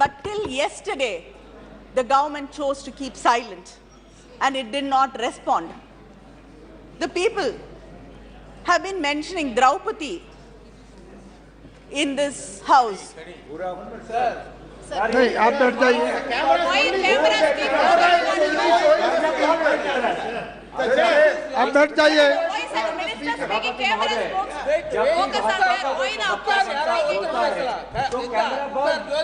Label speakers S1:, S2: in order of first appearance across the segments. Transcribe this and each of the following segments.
S1: But till yesterday, the government chose to keep silent and it did not respond. The people have been mentioning Draupadi in this house.
S2: नहीं, आप बैठ जाइए। आप बैठ जाइए।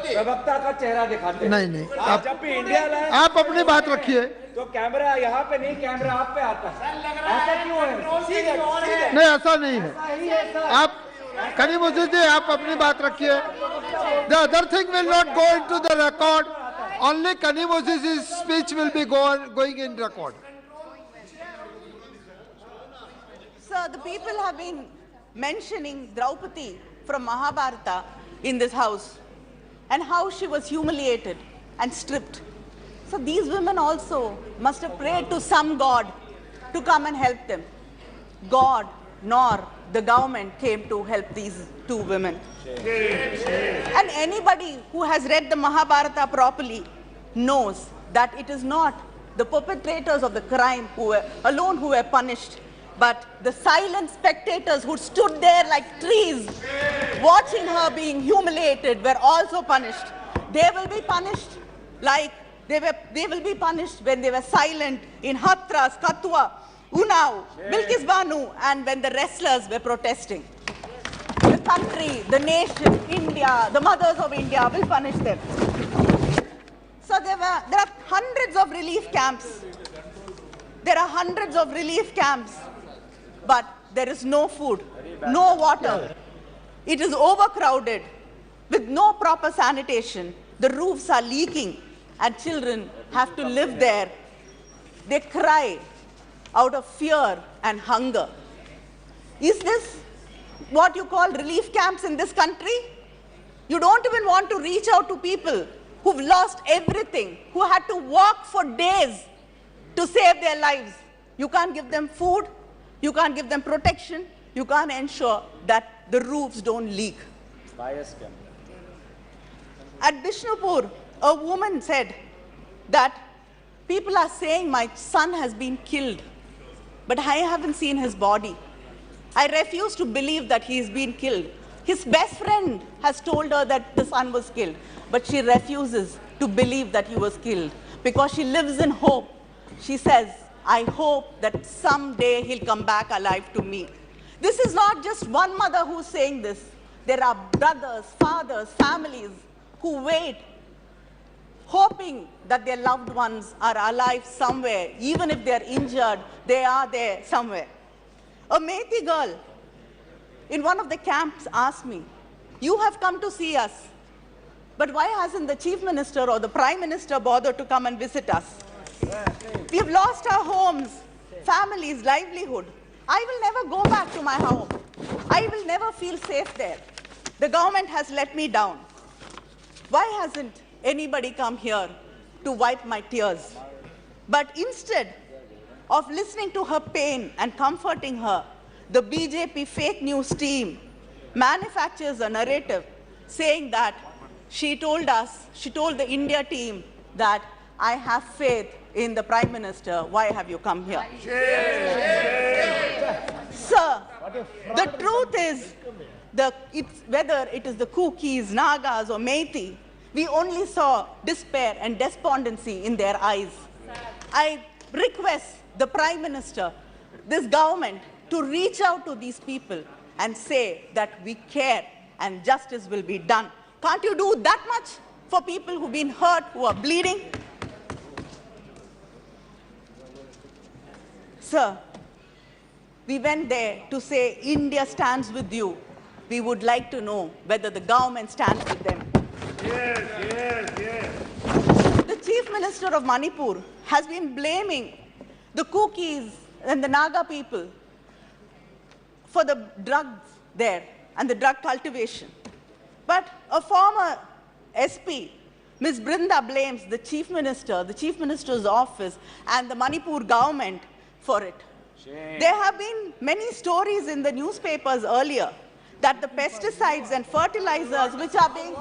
S3: प्रवक्ता का चेहरा दिखाते हैं।
S2: नहीं,
S3: आप जब भी इंडिया लाए
S2: आप अपनी बात रखिए।
S3: तो कैमरा यहाँ पे नहीं, कैमरा आप पे आता है। ऐसा क्यों है?
S2: नहीं, ऐसा नहीं है। आप कनीमुद्दीन जी, आप अपनी बात रखिए। The other thing will not go into the record. Only Kanimuddin's speech will be going in record.
S1: Sir, the people have been mentioning Draupadi from Mahabharata in this house and how she was humiliated and stripped. So these women also must have prayed to some god to come and help them. God nor the government came to help these two women. And anybody who has read the Mahabharata properly knows that it is not the perpetrators of the crime alone who were punished, but the silent spectators who stood there like trees watching her being humiliated were also punished. They will be punished like they will be punished when they were silent in Hathras, Katwa, Unnao, Bilkis Banu, and when the wrestlers were protesting. The country, the nation, India, the mothers of India will punish them. So there are hundreds of relief camps. There are hundreds of relief camps, but there is no food, no water. It is overcrowded with no proper sanitation. The roofs are leaking and children have to live there. They cry out of fear and hunger. Is this what you call relief camps in this country? You don't even want to reach out to people who've lost everything, who had to walk for days to save their lives. You can't give them food, you can't give them protection, you can't ensure that the roofs don't leak. At Bishnupur, a woman said that people are saying my son has been killed, but I haven't seen his body. I refuse to believe that he's been killed. His best friend has told her that the son was killed, but she refuses to believe that he was killed because she lives in hope. She says, I hope that someday he'll come back alive to me. This is not just one mother who's saying this. There are brothers, fathers, families who wait, hoping that their loved ones are alive somewhere. Even if they're injured, they are there somewhere. A Methi girl in one of the camps asked me, you have come to see us, but why hasn't the chief minister or the prime minister bothered to come and visit us? We've lost our homes, families, livelihood. I will never go back to my home. I will never feel safe there. The government has let me down. Why hasn't anybody come here to wipe my tears? But instead of listening to her pain and comforting her, the BJP fake news team manufactures a narrative saying that she told the India team that I have faith in the Prime Minister. Why have you come here? Sir, the truth is, whether it is the Kukis, Nagas or Methi, we only saw despair and despondency in their eyes. I request the Prime Minister, this government, to reach out to these people and say that we care and justice will be done. Can't you do that much for people who've been hurt, who are bleeding? Sir, we went there to say India stands with you. We would like to know whether the government stands with them.
S4: Yes.
S1: The Chief Minister of Manipur has been blaming the Kukis and the Naga people for the drugs there and the drug cultivation. But a former SP, Ms. Brinda, blames the Chief Minister, the Chief Minister's office, and the Manipur government for it. There have been many stories in the newspapers earlier that the pesticides and fertilizers which are being...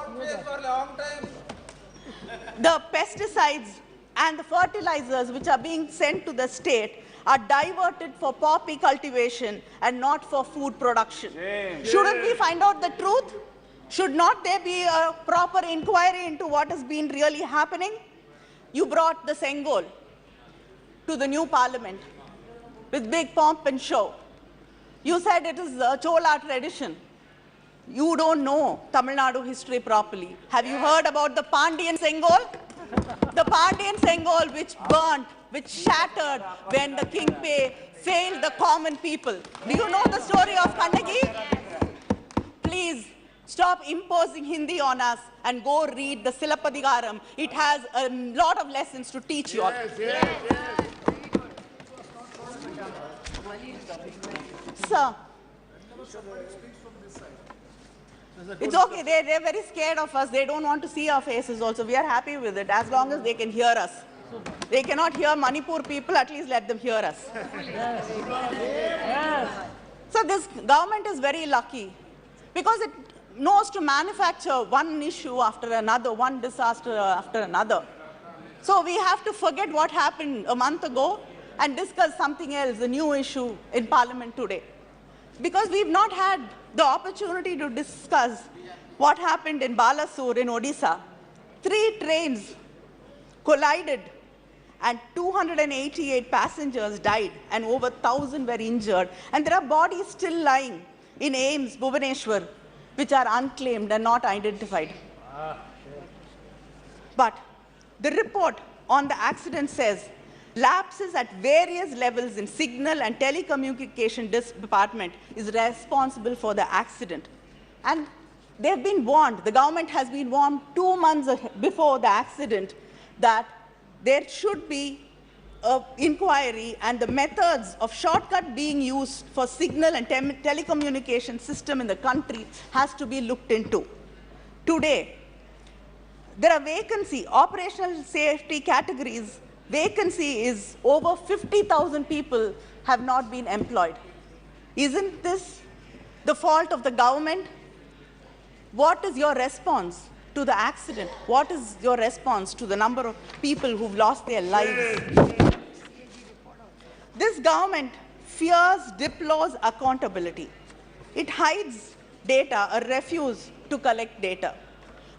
S1: the pesticides and the fertilizers which are being sent to the state are diverted for poppy cultivation and not for food production. Shouldn't we find out the truth? Should not there be a proper inquiry into what has been really happening? You brought the Sengol to the new parliament with big pomp and show. You said it is a Chola tradition. You don't know Tamilnadu history properly. Have you heard about the Pandian Sengol? The Pandian Sengol which burnt, which shattered when the King Pei failed the common people. Do you know the story of Kannagi? Please stop imposing Hindi on us and go read the Silapadigaram. It has a lot of lessons to teach you all. Sir, it's okay. They're very scared of us. They don't want to see our faces also. We are happy with it as long as they can hear us. They cannot hear Manipur people, at least let them hear us. So this government is very lucky because it knows to manufacture one issue after another, one disaster after another. So we have to forget what happened a month ago and discuss something else, a new issue in Parliament today. Because we've not had the opportunity to discuss what happened in Balasore in Odisha. 3 trains collided and 288 passengers died and over 1,000 were injured. And there are bodies still lying in Ames, Bhubaneswar, which are unclaimed and not identified. But the report on the accident says lapses at various levels in signal and telecommunication department is responsible for the accident. And they've been warned, the government has been warned 2 months before the accident that there should be an inquiry and the methods of shortcut being used for signal and telecommunication system in the country has to be looked into. Today, there are vacancy, operational safety categories. Vacancy is over 50,000 people have not been employed. Isn't this the fault of the government? What is your response to the accident? What is your response to the number of people who've lost their lives? This government fears, deplores accountability. It hides data or refuses to collect data.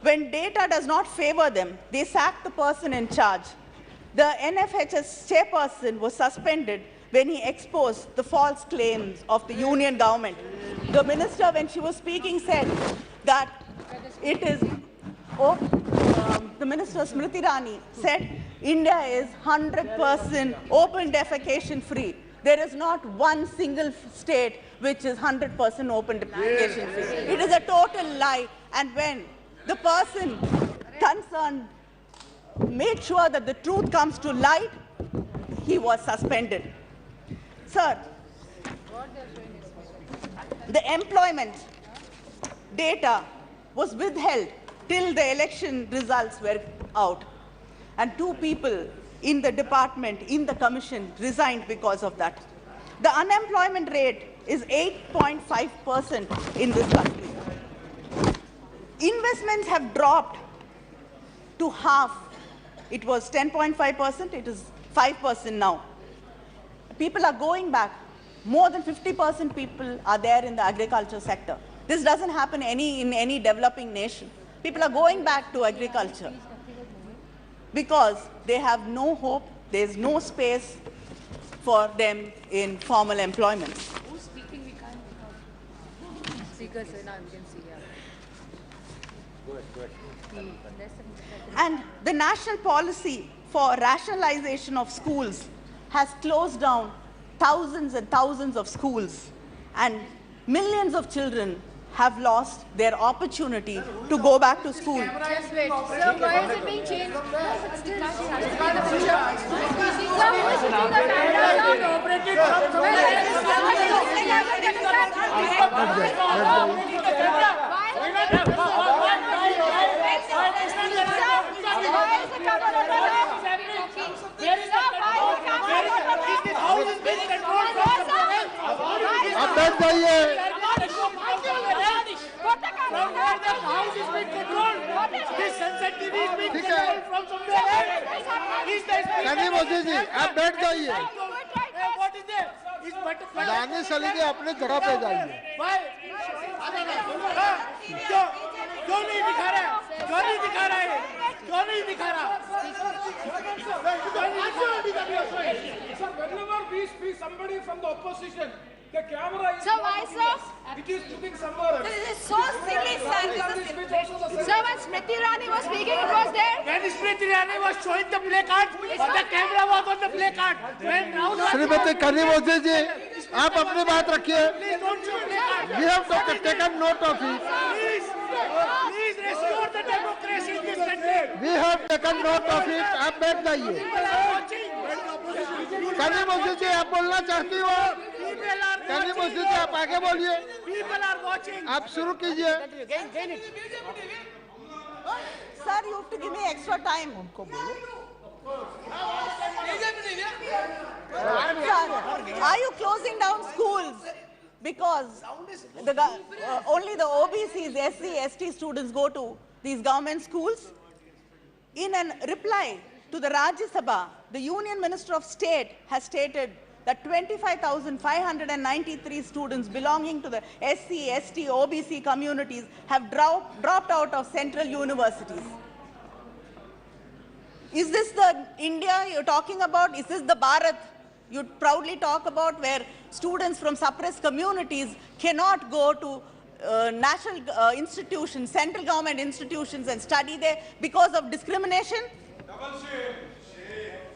S1: When data does not favor them, they sack the person in charge. The NFHS chairperson was suspended when he exposed the false claims of the union government. The minister, when she was speaking, said that it is, the minister Smriti Irani said, India is 100% open defecation free. There is not one single state which is 100% open defecation free. It is a total lie. And when the person concerned made sure that the truth comes to light, he was suspended. Sir, the employment data was withheld till the election results were out. And 2 people in the department, in the commission, resigned because of that. The unemployment rate is 8.5% in this country. Investments have dropped to half. It was 10.5%, it is 5% now. People are going back. More than 50% people are there in the agriculture sector. This doesn't happen in any developing nation. People are going back to agriculture because they have no hope, there's no space for them in formal employment.
S4: Who's speaking? We can't. Speakers, now we can see.
S1: And the national policy for rationalization of schools has closed down thousands and thousands of schools, and millions of children have lost their opportunity to go back to school.
S4: Just wait. Sir, why is it being changed?
S2: आप बैठ जाइए। ठीक है।
S5: from somewhere. He's the speaker.
S2: Kanimozhi जी आप बैठ जाइए,
S5: Hey, what is there? He's but
S2: Danish Ali जी अपने जगह पे जाइए।
S5: why? क्यों नहीं दिखा रहा है? क्यों नहीं दिखा रहा है? क्यों नहीं दिखा रहा?
S3: Sir, whenever we speak somebody from the opposition, the camera is
S4: Sir,
S3: not
S4: why,
S3: looking
S4: sir?
S3: us. It is looking somewhere else.
S4: This is so silly, sir. This is Sir, when Smriti Irani was speaking, it was there.
S5: When Smriti Irani was showing the play card, the camera was on the play card. When Rahul was
S2: Shrimati Kanimozhi जी आप अपनी बात रखिए।
S5: please don't show play card.
S2: We have taken note of it.
S5: Please restore the democracy in this country.
S2: We have taken note of it. आप बैठ जाइए।
S5: People are watching.
S2: Kanimozhi जी आप बोलना चाहती हो?
S5: People are
S2: Kanimozhi ji
S5: watching.
S2: आप आगे बोलिए,
S5: People are watching.
S2: आप शुरू कीजिए।
S1: Sir, you have to give me extra time. Sir, are you closing down schools because only the OBCs, SC, ST students go to these government schools? In a reply to the Rajya Sabha, the Union Minister of State has stated that 25,593 students belonging to the SC, ST, OBC communities have dropped out of central universities. Is this the India you're talking about? Is this the Bharat you proudly talk about, where students from suppressed communities cannot go to national institutions, central government institutions and study there because of discrimination?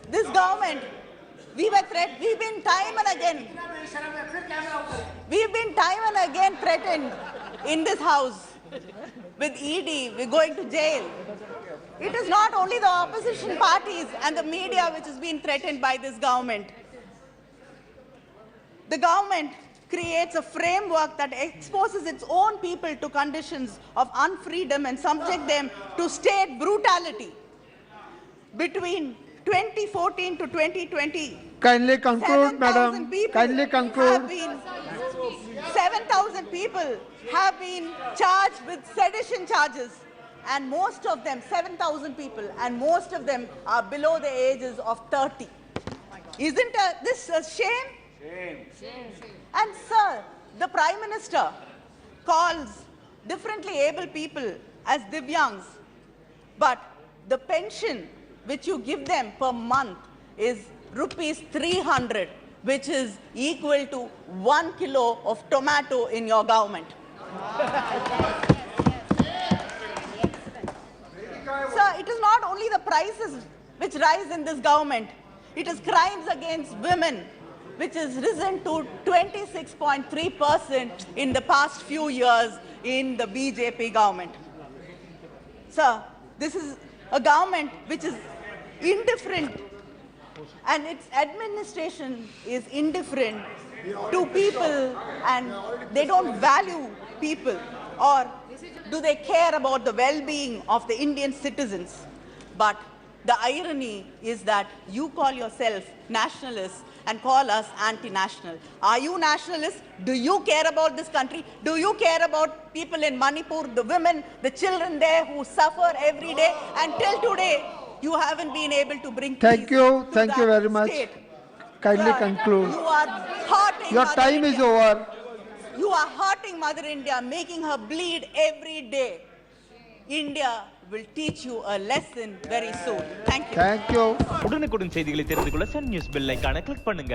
S1: This government, we've been time and again threatened in this house with ED, we're going to jail. It is not only the opposition parties and the media which is being threatened by this government. The government creates a framework that exposes its own people to conditions of unfreedom and subject them to state brutality. Between 2014 to 2020,
S2: Kindly conclude, madam. Kindly conclude.
S1: 7,000 people have been charged with sedition charges, and most of them, 7,000 people, and most of them are below the ages of 30. Isn't this a shame? And sir, the Prime Minister calls differently able people as Divyangs, but the pension which you give them per month is rupees 300, which is equal to 1 kilo of tomato in your government. Sir, it is not only the prices which rise in this government, it is crimes against women, which has risen to 26.3% in the past few years in the BJP government. Sir, this is a government which is indifferent, and its administration is indifferent to people, and they don't value people, or do they care about the well-being of the Indian citizens? But the irony is that you call yourself nationalists and call us anti-national. Are you nationalists? Do you care about this country? Do you care about people in Manipur, the women, the children there who suffer every day? Until today, you haven't been able to bring peace.
S2: Thank you
S1: to that
S2: very much.
S1: state.
S2: Kindly
S1: Sir,
S2: conclude.
S1: You are hurting
S2: Your
S1: Mother
S2: time is
S1: India.
S2: over.
S1: You are hurting Mother India, making her bleed every day. India will teach you a lesson very soon. Thank you.
S2: Thank you.
S6: உடனுக்குடன் செய்திகளை தெரிந்து கொள்ள Sun news bell ஐகானை click பண்ணுங்க.